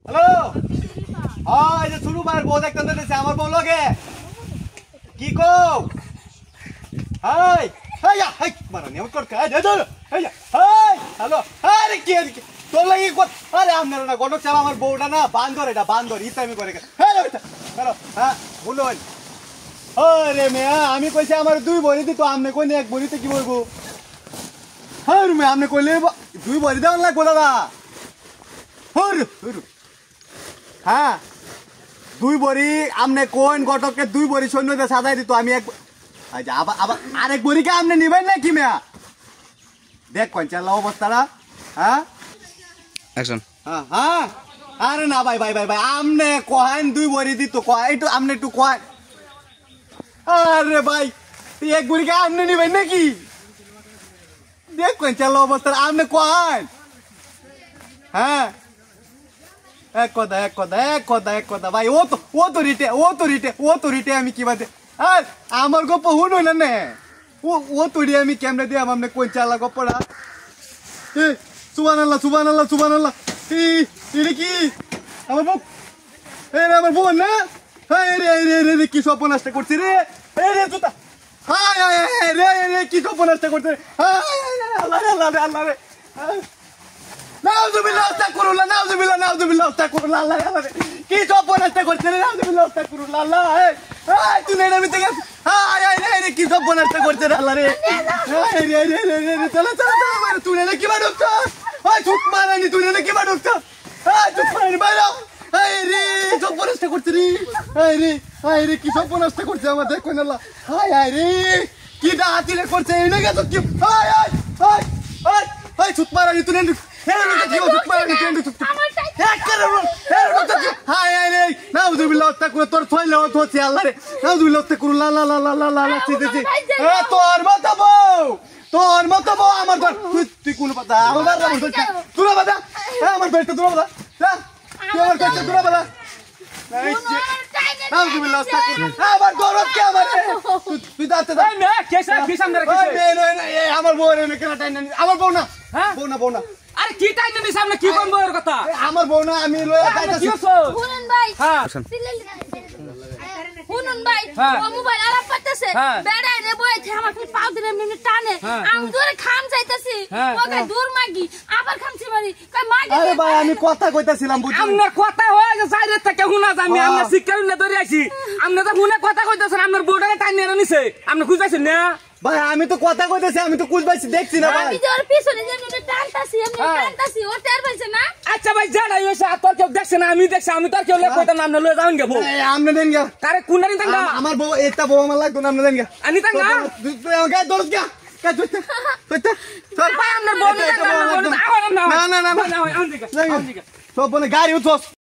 hello এই যে শুরু ভাইয়ের বউ দেখতে দিতেছে আমার বউ লগে কি কো হাই হাই হাই মারা নিয়ম কর কাজ দে এই হাই হ্যালো আরে কি তোর লাগি কত আরে আপনারা না গডক চালা আমার বউটা না বান্দর এটা বান্দর ইতামি করে হ্যালো হ্যালো হ্যাঁ বলুন আরে মিয়া আমি কইছি আমার দুই বড়ি দিত আমনে কই এক বড়িতে কি বলবো হ্যাঁ রুমে আমনে কইলে দুই বড়ি দাও লাগবো দাদা হ্যাঁ দুই বড়ি আমনে কোন গটককে দুই বড়ি সৈন্যতে সাজাই দিত আমি এক আচ্ছা আবার আবার আরেক বড়িকে আমনে নিবেন না কি মিয়া দেখ কোন চালা অবস্থাটা হ্যাঁ অ্যাকশন হ্যাঁ হ্যাঁ আরে না ভাই ভাই ভাই ভাই আমনে কহান দুই বড়ি দিত কয় একটু আমনে একটু কয় আরে ভাই তুই এক বড়িকে আমনে নিবেন নাকি দেখ কোন চালা অবস্থা আমনে কহান হ্যাঁ এক কথা ভাই ও তো রিটে আমি কি বাদে আর আমার গপ্প হুন হইল না ও তোড়ি আমি কেমনে দিয়ে আমনে কোন চালা গপ্পটা সুবহানাল্লাহ এটা কি আমার বউ আমার বোন না রে কি সপনাশটা করছে রে রে জুতা রে কি সপনাশটা করছে আল্লাহ রে নাউজুবিল্লাহ আস্তাগফিরুল্লাহ আল্লাহ রে কি সপনাশটা করছে রে নাউজুবিল্লাহ আস্তাগফিরুল্লাহ আল্লাহ তুই নেড়ে মিতে গেছ রে কি সপনাশটা করছে রে আল্লাহ রে চলো তুই নেড়ে কি বাড়ছ চুপ মারানি তুই নেড়ে কি বাড়ছ চুপ মারানি বাইরে রে সপনাশটা করছে রে কি সপনাশটা করছে আমার দেখো না আল্লাহ রে কি ডাহাতিরে করছে এনে গেছ কি চুপ মারানি তুই নেড়ে তোর মতো বউ আমার তুই কোন কথা আমার বউ না বউ না আরে কি টাইম নিস সামনে কি কোন বউর কথা আমার বউ না আমি লয়া যাইতাছি শুনুন ভাই হ্যাঁ শুনুন ভাই ও মোবাইল আলাপ করতেছে বেড়া রে বইছে আমার খালি পাও দিলে এমনি টানে আমি দূরে খাম যাইতাছি ওকে দূর মাগি আবার খামছি মারি কই মাগি আরে ভাই আমি কথা কইতাছিলাম বুঝি আপনার কথা হয় যে যাইরে থেকে হুনা জানি আমরা শিক্ষা না ধরে আইছি আপনি তো হুনা কথা কইতাছেন আপনার বউটারে টাইনে নিছে আপনি খুঁজাইছেন না ভাই আমি তো কথা কইতেছি আমি তো কুলবাইছি দেখছি না ভাই আমি তোর পিছনে যেমনি টানতাছি ও টের পাইছে না আচ্ছা ভাই জানাই হইছে আর তোর কেউ দেখছ না আমি দেখছি আমি তোর কেউ কইতাম না আপনি লয়ে যাবেন গে বউ আমনে দেন গা কারে কোনটা নিতেন গা আমার বউ এটা বউ আমার লাগতো না আমনে দেন গা আনি তান গা তুই আমাকে দরজ গা কা তুই তোর ভাই আপনার বউ না না সব গাড়ি উঠোস